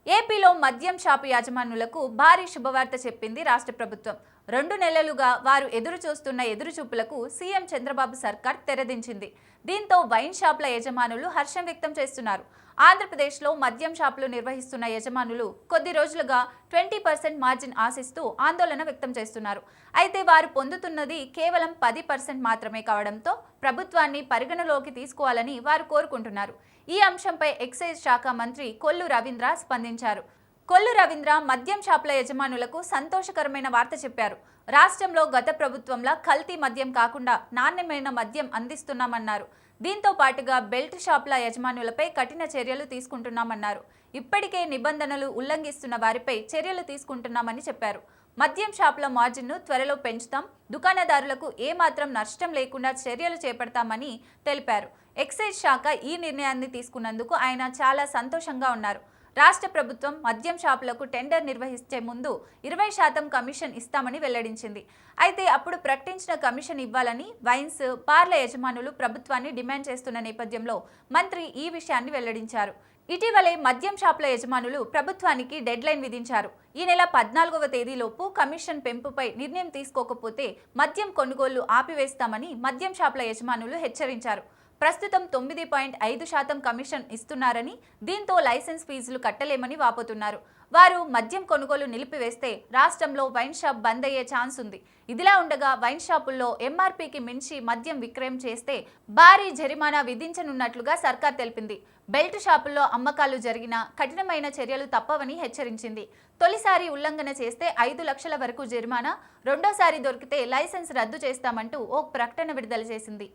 ఏపీలో మద్యం షాపు యాజమానులకు భారీ శుభవార్త చెప్పింది రాష్ట్ర ప్రభుత్వం. 2 నెలలుగా వారు ఎదురు చూస్తున్న ఎదురుచూపులకు సీఎం చంద్రబాబు సర్కార్ తెరదించింది. దీంతో వైన్ షాపుల యజమానులు హర్షం వ్యక్తం చేస్తున్నారు. ఆంధ్రప్రదేశ్లో మద్యం షాపులు నిర్వహిస్తున్న యజమానులు కొద్ది రోజులుగా 20% మార్జిన్ ఆశిస్తూ ఆందోళన వ్యక్తం చేస్తున్నారు. అయితే వారు పొందుతున్నది కేవలం 10% మాత్రమే కావడంతో ప్రభుత్వాన్ని పరిగణలోకి తీసుకోవాలని వారు కోరుకుంటున్నారు. ఈ అంశంపై ఎక్సైజ్ శాఖ మంత్రి కొల్లు రవీంద్ర స్పందించారు. కొల్లు రవీంద్ర మద్యం షాపుల యజమానులకు సంతోషకరమైన వార్త చెప్పారు. రాష్ట్రంలో గత ప్రభుత్వంలా కల్తీ మద్యం కాకుండా నాణ్యమైన మద్యం అందిస్తున్నామన్నారు. దీంతో పాటుగా బెల్ట్ షాపుల యజమానులపై కఠిన చర్యలు తీసుకుంటున్నామన్నారు. ఇప్పటికే నిబంధనలు ఉల్లంఘిస్తున్న వారిపై చర్యలు తీసుకుంటున్నామని చెప్పారు. మద్యం షాపుల మార్జిన్ను త్వరలో పెంచుతాం, దుకాణదారులకు ఏమాత్రం నష్టం లేకుండా చర్యలు చేపడతామని తెలిపారు. ఎక్సైజ్ శాఖ ఈ నిర్ణయాన్ని తీసుకున్నందుకు ఆయన చాలా సంతోషంగా ఉన్నారు. రాష్ట్ర ప్రభుత్వం మద్యం షాపులకు టెండర్ నిర్వహించే ముందు 20% కమిషన్ ఇస్తామని వెల్లడించింది. అయితే అప్పుడు ప్రకటించిన కమిషన్ ఇవ్వాలని వైన్స్ బార్ల యజమానులు ప్రభుత్వాన్ని డిమాండ్ చేస్తున్న నేపథ్యంలో మంత్రి ఈ విషయాన్ని వెల్లడించారు. ఇటీవలే మద్యం షాపుల యజమానులు ప్రభుత్వానికి డెడ్లైన్ విధించారు. ఈ నెల 14వ తేదీలోపు కమిషన్ పెంపుపై నిర్ణయం తీసుకోకపోతే మద్యం కొనుగోళ్లు ఆపివేస్తామని మద్యం షాపుల యజమానులు హెచ్చరించారు. ప్రస్తుతం 9.5% కమిషన్ ఇస్తున్నారని, దీంతో లైసెన్స్ ఫీజులు కట్టలేమని వాపోతున్నారు. వారు మద్యం కొనుగోలు నిలిపివేస్తే రాష్ట్రంలో వైన్ షాప్ బంద్ అయ్యే ఛాన్స్ ఉంది. ఇదిలా ఉండగా వైన్ షాపుల్లో ఎంఆర్పీకి మించి మద్యం విక్రయం చేస్తే భారీ జరిమానా విధించనున్నట్లుగా సర్కార్ తెలిపింది. బెల్ట్ షాపుల్లో అమ్మకాలు జరిగినా కఠినమైన చర్యలు తప్పవని హెచ్చరించింది. తొలిసారి ఉల్లంఘన చేస్తే 5 లక్షల వరకు జరిమానా, రెండోసారి దొరికితే లైసెన్స్ రద్దు చేస్తామంటూ ఓ ప్రకటన విడుదల చేసింది.